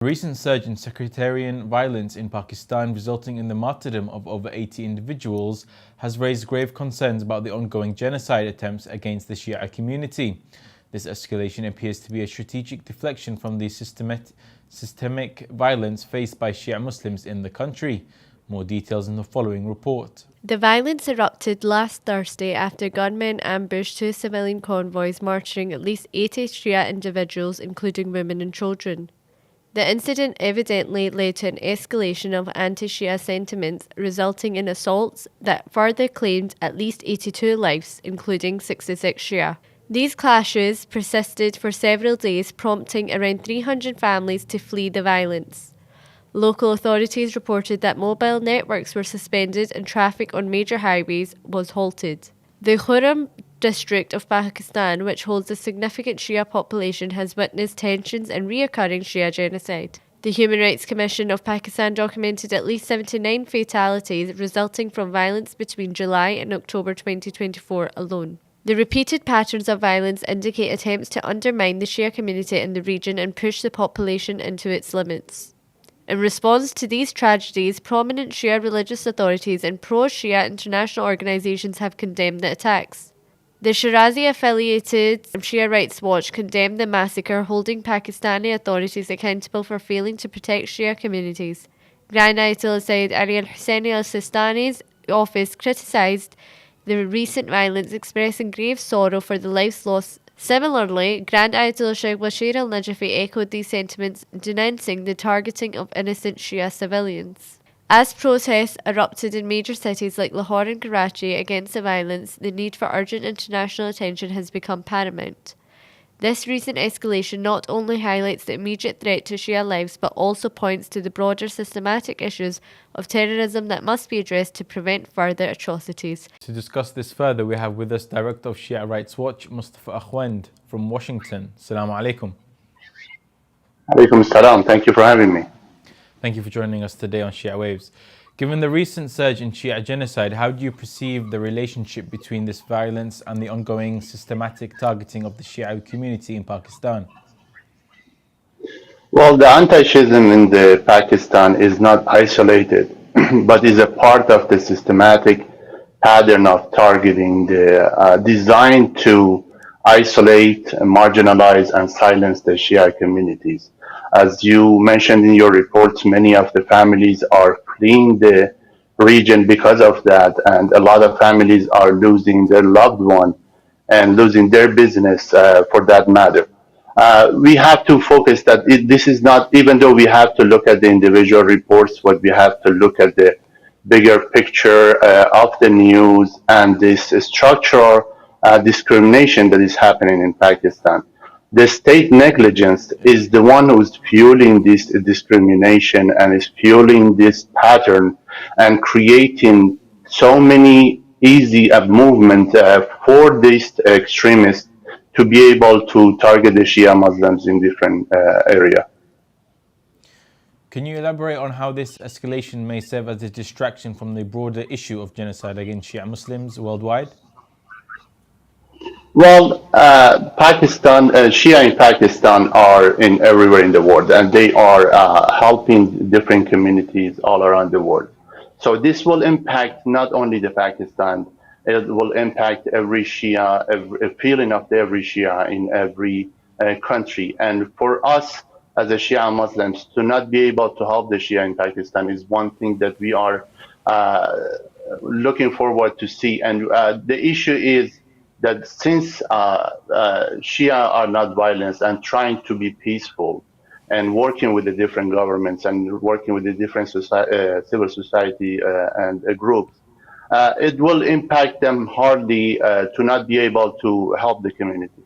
A recent surge in sectarian violence in Pakistan, resulting in the martyrdom of over 80 individuals, has raised grave concerns about the ongoing genocide attempts against the Shia community. This escalation appears to be a strategic deflection from the systemic violence faced by Shia Muslims in the country. More details in the following report. The violence erupted last Thursday after gunmen ambushed two civilian convoys marching at least 80 Shia individuals, including women and children. The incident evidently led to an escalation of anti-Shia sentiments, resulting in assaults that further claimed at least 82 lives, including 66 Shia. These clashes persisted for several days, prompting around 300 families to flee the violence. Local authorities reported that mobile networks were suspended and traffic on major highways was halted. The Khurram district of Pakistan, which holds a significant Shia population, has witnessed tensions and reoccurring Shia genocide. The Human Rights Commission of Pakistan documented at least 79 fatalities resulting from violence between July and October 2024 alone. The repeated patterns of violence indicate attempts to undermine the Shia community in the region and push the population into its limits. In response to these tragedies, prominent Shia religious authorities and pro-Shia international organizations have condemned the attacks. The Shirazi-affiliated Shia Rights Watch condemned the massacre, holding Pakistani authorities accountable for failing to protect Shia communities. Grand Ayatollah Sayyid Imam Hussein al-Sistani's office criticized the recent violence, expressing grave sorrow for the lives lost. Similarly, Grand Ayatollah Sheikh Bashir al-Najafi echoed these sentiments, denouncing the targeting of innocent Shia civilians. As protests erupted in major cities like Lahore and Karachi against the violence, the need for urgent international attention has become paramount. This recent escalation not only highlights the immediate threat to Shia lives, but also points to the broader systematic issues of terrorism that must be addressed to prevent further atrocities. To discuss this further, we have with us Director of Shia Rights Watch, Mustafa Akhwand from Washington. Assalamu alaikum. Alaikum salam. Thank you for having me. Thank you for joining us today on Shia Waves. Given the recent surge in Shia genocide, how do you perceive the relationship between this violence and the ongoing systematic targeting of the Shia community in Pakistan? Well, the anti-Shiism in the Pakistan is not isolated, but is a part of the systematic pattern of targeting designed to isolate, marginalize, and silence the Shia communities. As you mentioned in your reports, many of the families are fleeing the region because of that, and a lot of families are losing their loved one and losing their business for that matter. We have to focus that this is not, even though we have to look at the individual reports, but we have to look at the bigger picture of the news and this structural discrimination that is happening in Pakistan. The state negligence is the one who's fueling this discrimination and is fueling this pattern and creating so many easy movement for these extremists to be able to target the Shia Muslims in different areas. Can you elaborate on how this escalation may serve as a distraction from the broader issue of genocide against Shia Muslims worldwide? Well, Shia in Pakistan are in everywhere in the world, and they are helping different communities all around the world. So this will impact not only the Pakistan, it will impact every Shia, a feeling of every Shia in every country. And for us as a Shia Muslims to not be able to help the Shia in Pakistan is one thing that we are looking forward to see. And the issue is that since Shia are not violent and trying to be peaceful and working with the different governments and working with the different civil society and groups, it will impact them hardly to not be able to help the community.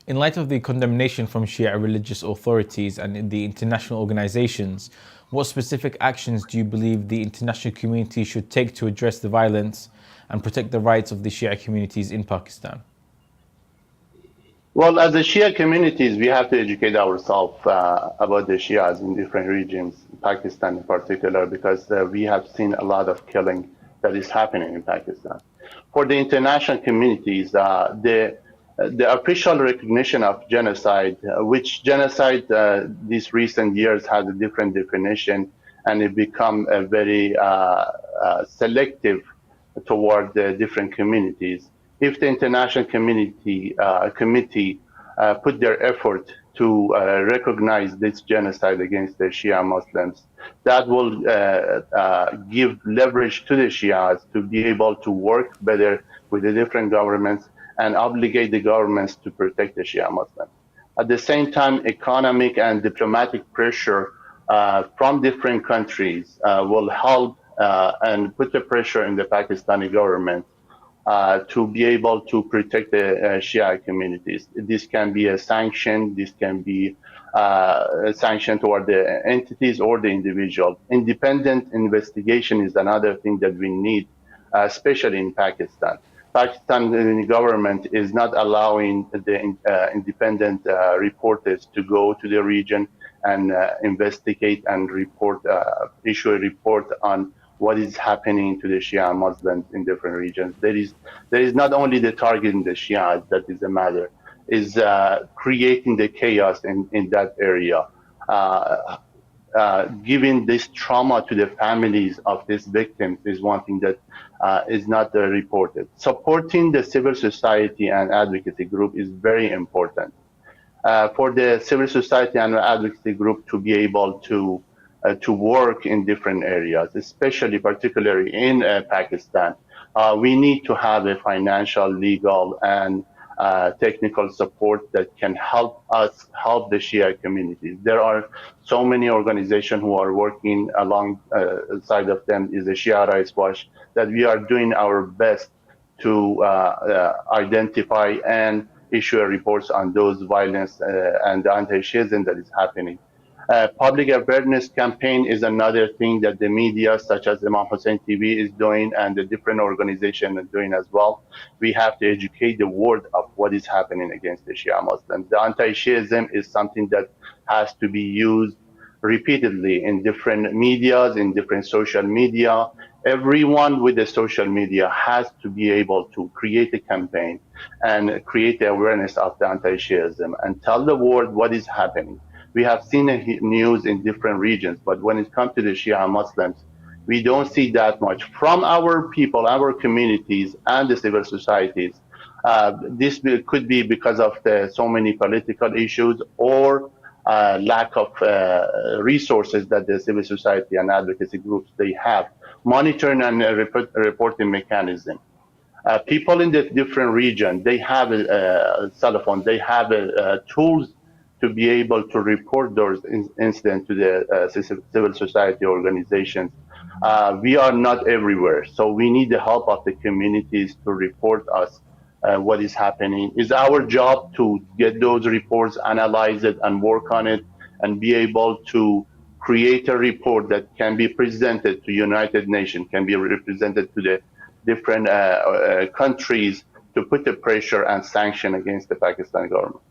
In light of the condemnation from Shia religious authorities and the international organizations, what specific actions do you believe the international community should take to address the violence and protect the rights of the Shia communities in Pakistan? Well, as the Shia communities, we have to educate ourselves about the Shias in different regions, Pakistan in particular, because we have seen a lot of killing that is happening in Pakistan. For the international communities, the the official recognition of genocide, which genocide these recent years has a different definition, and it become a very selective toward the different communities. If the international committee put their effort to recognize this genocide against the Shia Muslims, that will give leverage to the Shias to be able to work better with the different governments and obligate the governments to protect the Shia Muslims. At the same time, economic and diplomatic pressure from different countries will help and put the pressure in the Pakistani government to be able to protect the Shia communities. This can be a sanction, this can be a sanction toward the entities or the individual. Independent investigation is another thing that we need, especially in Pakistan. Pakistan government is not allowing the independent reporters to go to the region and investigate and report, issue a report on what is happening to the Shia Muslims in different regions. There is not only the targeting the Shias that is a matter, is creating the chaos in that area. Giving this trauma to the families of these victims is one thing that is not reported. Supporting the civil society and advocacy group is very important. For the civil society and advocacy group to be able to work in different areas, especially particularly in Pakistan, we need to have a financial, legal, and technical support that can help us help the Shia communities. There are so many organizations who are working alongside of them is the Shia Rights Watch, that we are doing our best to identify and issue reports on those violence and the anti-Shiism that is happening. Public awareness campaign is another thing that the media, such as Imam Hussein TV, is doing, and the different organizations are doing as well. We have to educate the world of what is happening against the Shia Muslims. The anti-Shiism is something that has to be used repeatedly in different medias, in different social media. Everyone with the social media has to be able to create a campaign and create the awareness of the anti-Shiism and tell the world what is happening. We have seen news in different regions, but when it comes to the Shia Muslims, we don't see that much from our people, our communities, and the civil societies. This could be because of so many political issues or lack of resources that the civil society and advocacy groups they have. Monitoring and reporting mechanism. People in the different region, they have a cell phone, they have tools to be able to report those incidents to the civil society organizations. We are not everywhere, so we need the help of the communities to report us what is happening. It's our job to get those reports, analyze it, and work on it, and be able to create a report that can be presented to United Nations, can be represented to the different countries to put the pressure and sanction against the Pakistani government.